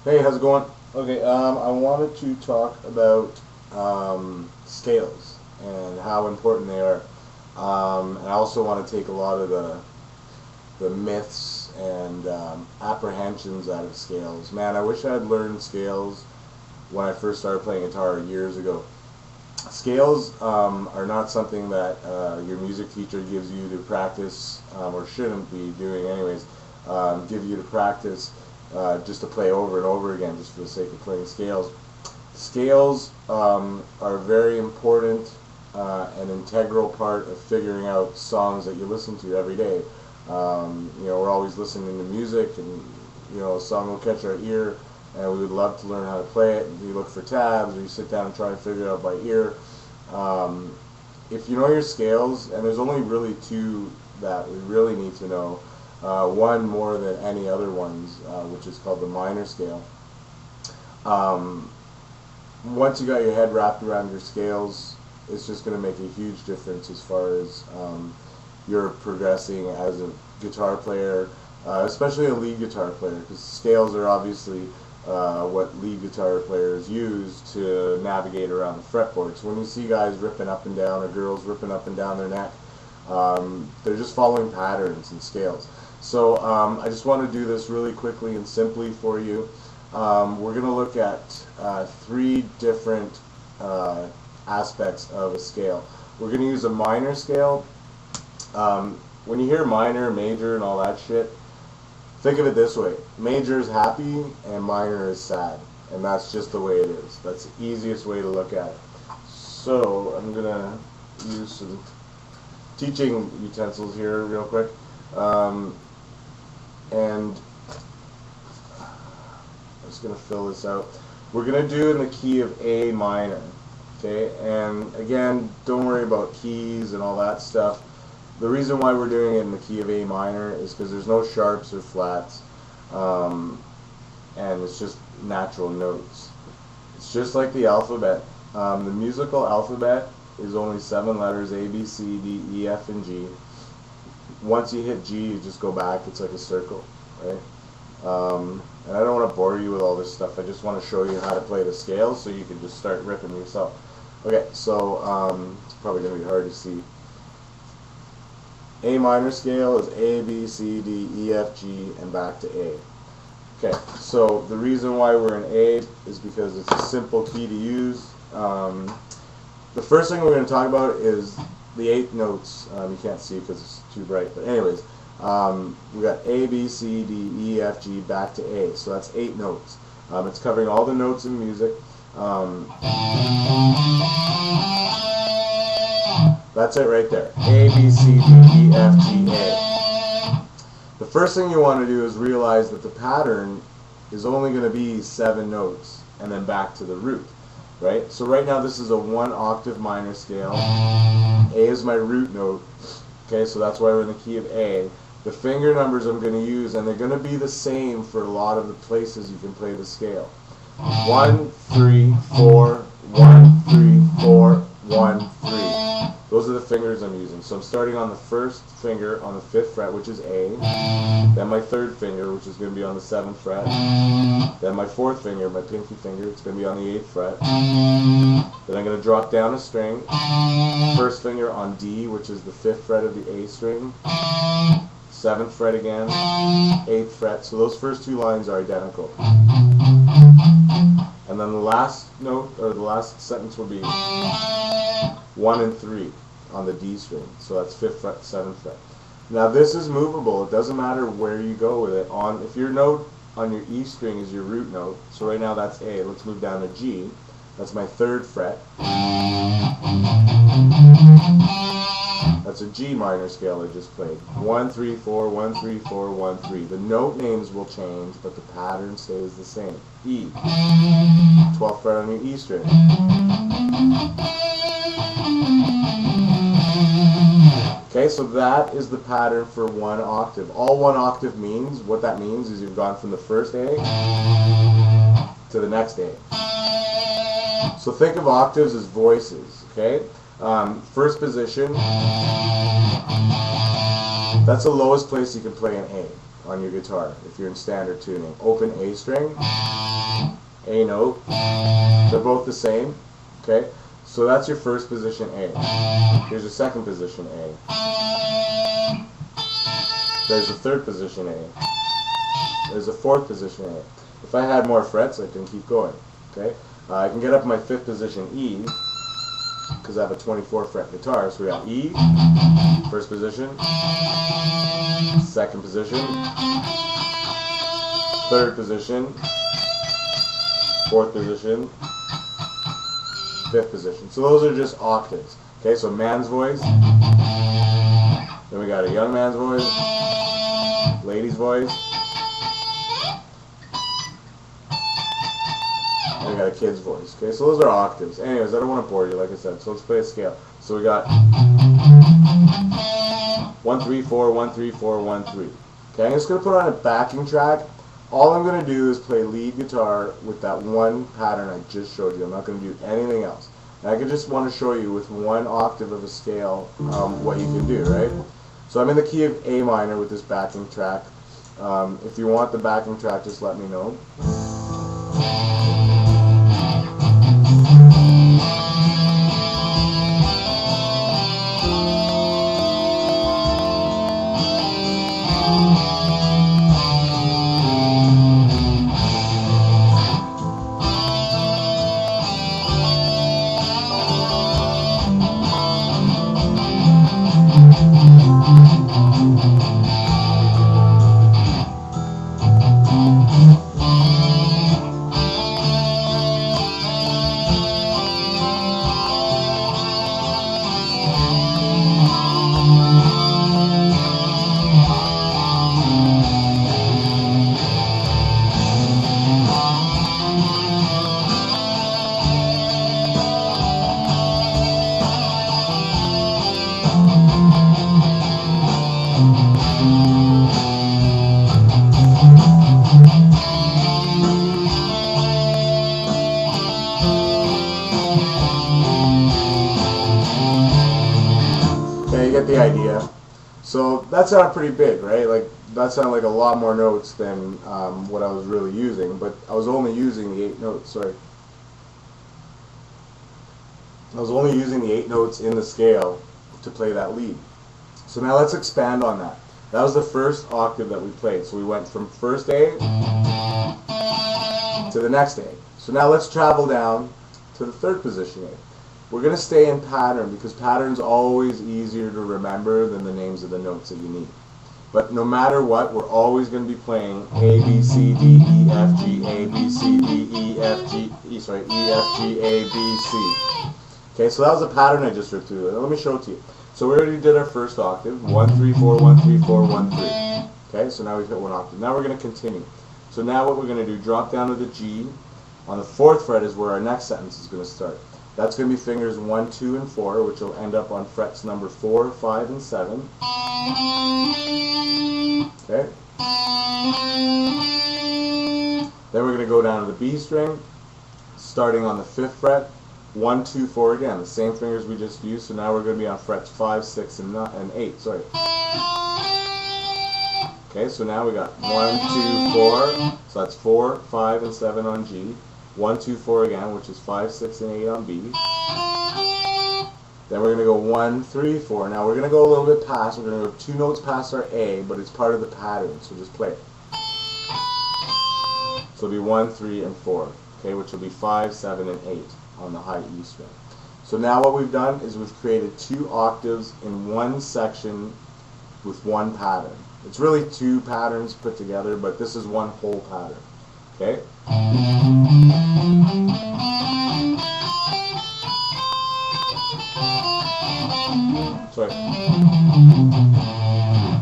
Hey, how's it going? Okay, I wanted to talk about scales and how important they are. And I also want to take a lot of the myths and apprehensions out of scales. Man, I wish I had learned scales when I first started playing guitar years ago. Scales are not something that your music teacher gives you to practice, or shouldn't be doing anyways, give you to practice just to play over and over again just for the sake of playing scales. Scales are a very important and integral part of figuring out songs that you listen to every day. We're always listening to music, and a song will catch our ear, and we would love to learn how to play it. You look for tabs, or you sit down and try and figure it out by ear. If you know your scales, and there's only really two that we really need to know, one more than any other ones, which is called the minor scale. Once you got your head wrapped around your scales, it's just going to make a huge difference as far as you're progressing as a guitar player, especially a lead guitar player, because scales are obviously what lead guitar players use to navigate around the fretboard. So when you see guys ripping up and down, or girls ripping up and down their neck, they're just following patterns and scales. So I just want to do this really quickly and simply for you. We're going to look at three different aspects of a scale. We're going to use a minor scale. When you hear minor, major, and all that shit, think of it this way. Major is happy and minor is sad. And that's just the way it is. That's the easiest way to look at it. So I'm going to use some teaching utensils here real quick. And I'm just going to fill this out. We're going to do in the key of A minor. Okay, and again, don't worry about keys and all that stuff. The reason why we're doing it in the key of A minor is because there's no sharps or flats, and it's just natural notes. It's just like the alphabet. The musical alphabet is only 7 letters: A, B, C, D, E, F, and G. Once you hit G, you just go back. It's like a circle, right? And I don't want to bore you with all this stuff. I just want to show you how to play the scales so you can just start ripping yourself. Okay, so it's probably going to be hard to see. A minor scale is A, B, C, D, E, F, G, and back to A. Okay, so the reason why we're in A is because it's a simple key to use. The first thing we're going to talk about is the 8 notes. You can't see because it's too bright, but anyways, we got A, B, C, D, E, F, G, back to A. So that's 8 notes. It's covering all the notes in music. That's it right there. A, B, C, D, E, F, G, A. The first thing you want to do is realize that the pattern is only going to be 7 notes and then back to the root, right? So right now this is a 1 octave minor scale. A is my root note. Okay, so that's why we're in the key of A. The finger numbers I'm going to use, and they're going to be the same for a lot of the places you can play the scale. 1, 3, 4, 1, 3, 4, 1, 3. Those are the fingers I'm using. So I'm starting on the first finger on the 5th fret, which is A. Then my 3rd finger, which is going to be on the 7th fret. Then my 4th finger, my pinky finger, it's going to be on the 8th fret. Then I'm going to drop down a string. First finger on D, which is the 5th fret of the A string. 7th fret again. 8th fret. So those first 2 lines are identical. And then the last note, or the last sentence, will be 1 and 3 on the D string. So that's 5th fret, 7th fret. Now this is movable. It doesn't matter where you go with it. If your note on your E string is your root note, so right now that's A. Let's move down to G. That's my 3rd fret. That's a G minor scale I just played. 1, 3, 4, 1, 3, 4, 1, 3. The note names will change, but the pattern stays the same. E. 12th fret on your E string. Okay, so that is the pattern for 1 octave. All 1 octave means, what that means is you've gone from the first A to the next A. So think of octaves as voices, okay? First position, that's the lowest place you can play an A. on your guitar if you're in standard tuning. Open A string, A note, they're both the same, okay? So that's your first position A. Here's your second position A. There's the third position A. There's the fourth position A. If I had more frets, I can keep going, okay? I can get up my fifth position E, because I have a 24 fret guitar, so we got E, first position, second position, third position, fourth position, fifth position. So those are just octaves. Okay, so man's voice, then we got a young man's voice, lady's voice, and we got a kid's voice. Okay, so those are octaves. Anyways, I don't want to bore you, like I said, so let's play a scale. So we got 1 3 4 1 3 4 1 3. Okay, I'm just going to put on a backing track. All I'm going to do is play lead guitar with that one pattern I just showed you. I'm not going to do anything else. And I just want to show you with one octave of a scale what you can do, right? So I'm in the key of A minor with this backing track. If you want the backing track, just let me know. Okay, you get the idea. So that sounded pretty big, right? Like that sounded like a lot more notes than what I was really using, but I was only using the 8 notes, sorry. I was only using the 8 notes in the scale to play that lead. So now let's expand on that. That was the first octave that we played. So we went from first A to the next A. So now let's travel down to the third position A. We're going to stay in pattern because pattern's always easier to remember than the names of the notes that you need. But no matter what, we're always going to be playing A, B, C, D, E, F, G, A, B, C, D, E, F, G, E, F, G, A, B, C. Okay, so that was a pattern I just ripped through. Let me show it to you. So we already did our first octave, 1, 3, 4, 1, 3, 4, 1, 3. Okay, so now we've hit one octave. Now we're going to continue. So now what we're going to do, drop down to the G. On the 4th fret is where our next sentence is going to start. That's going to be fingers 1, 2, and 4, which will end up on frets number 4, 5, and 7. Okay. Then we're going to go down to the B string, starting on the 5th fret, 1, 2, 4 again, the same fingers we just used. So now we're going to be on frets 5, 6, and 8. Sorry. Okay, so now we got 1, 2, 4. So that's 4, 5, and 7 on G. 1, 2, 4 again, which is 5, 6, and 8 on B. Then we're going to go 1, 3, 4. Now we're going to go a little bit past. We're going to go 2 notes past our A, but it's part of the pattern, so just play it. So it'll be 1, 3, and 4, okay, which will be 5, 7, and 8 on the high E string. So now what we've done is we've created 2 octaves in one section with one pattern. It's really 2 patterns put together, but this is one whole pattern. Okay? Sorry.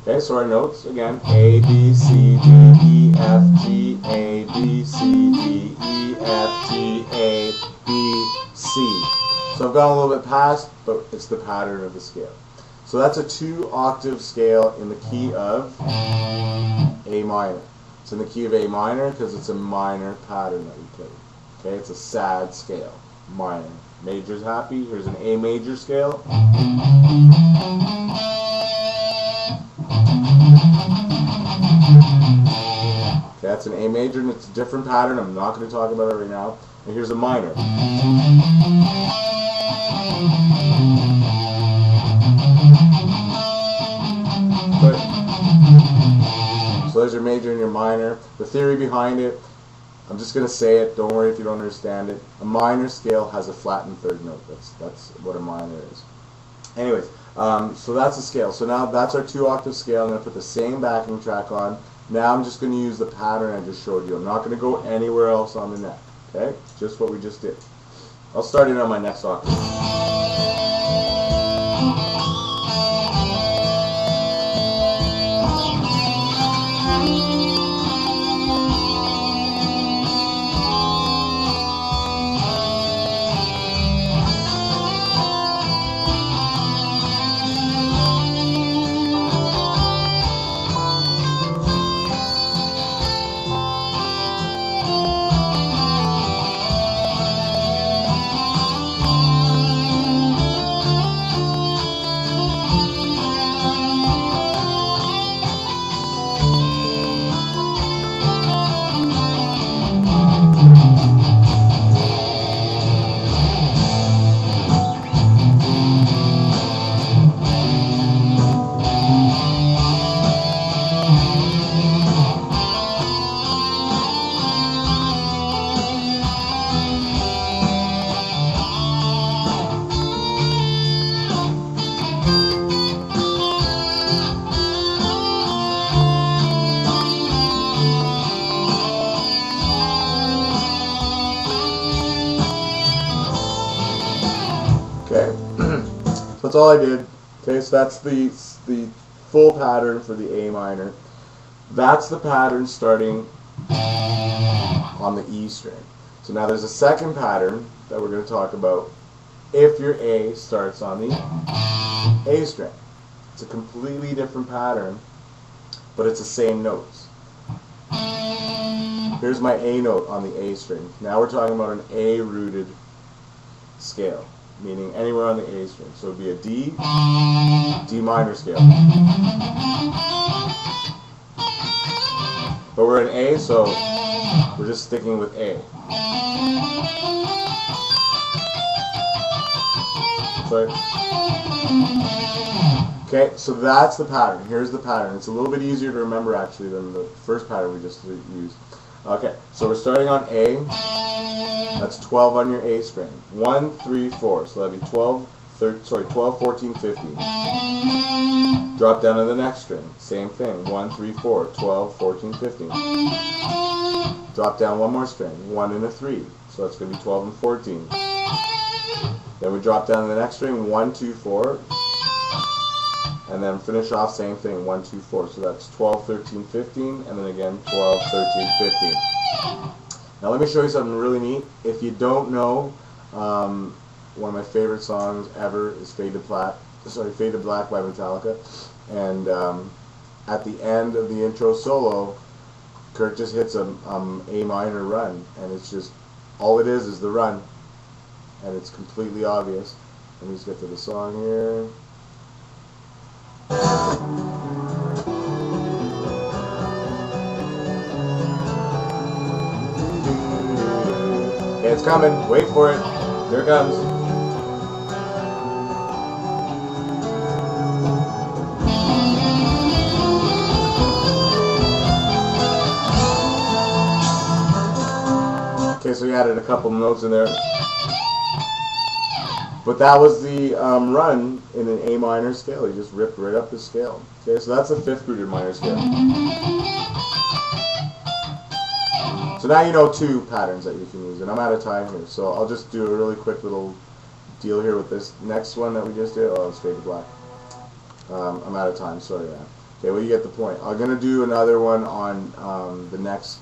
Okay, so our notes again: A, B, C, D, E, F, G, A, B, C, D, E, F, G, A, B, C. So I've gone a little bit past, but it's the pattern of the scale. So that's a 2-octave scale in the key of A minor. It's in the key of A minor because it's a minor pattern that we played. Okay, it's a sad scale, minor. Major's happy. Here's an A major scale. That's an A major, and it's a different pattern. I'm not going to talk about it right now. And here's a minor. So there's your major and your minor. The theory behind it, I'm just going to say it. Don't worry if you don't understand it. A minor scale has a flattened third note. That's what a minor is. Anyways, so that's the scale. So now that's our 2-octave scale. I'm going to put the same backing track on. Now I'm just going to use the pattern I just showed you. I'm not going to go anywhere else on the neck. Okay? Just what we just did. I'll start it on my next octave. Okay, so that's all I did. Okay, so that's the full pattern for the A minor. That's the pattern starting on the E string. So now there's a second pattern that we're going to talk about if your A starts on the A string. It's a completely different pattern, but it's the same notes. Here's my A note on the A string. Now we're talking about an A rooted scale, meaning anywhere on the A string. So it would be a D, D minor scale. But we're in A, so we're just sticking with A. Sorry. Okay, so that's the pattern. Here's the pattern. It's a little bit easier to remember actually than the first pattern we just used. Okay, so we're starting on A. That's 12 on your A string. 1, 3, 4. So that'd be 12, 14, 15. Drop down to the next string. Same thing. 1, 3, 4. 12, 14, 15. Drop down one more string. 1 and a 3. So that's going to be 12 and 14. Then we drop down to the next string. 1, 2, 4. And then finish off same thing. 1, 2, 4. So that's 12, 13, 15. And then again 12, 13, 15. Now let me show you something really neat. If you don't know, one of my favorite songs ever is Fade to Black by Metallica. And at the end of the intro solo, Kurt just hits a A minor run, and it's just, all it is the run, and it's completely obvious. Let me just get to the song here. Okay, it's coming. Wait for it. Here it comes. Okay, so you added a couple notes in there. But that was the run in an A minor scale. You just ripped right up the scale. Okay, so that's a 5th rooted minor scale. So now you know 2 patterns that you can use, and I'm out of time here, so I'll just do a really quick little deal here with this next one that we just did. Oh, it's Fade to Black. I'm out of time, sorry. Okay, well you get the point. I'm going to do another one on the next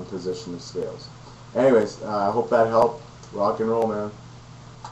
position of scales. Anyways, I hope that helped. Rock and roll, man.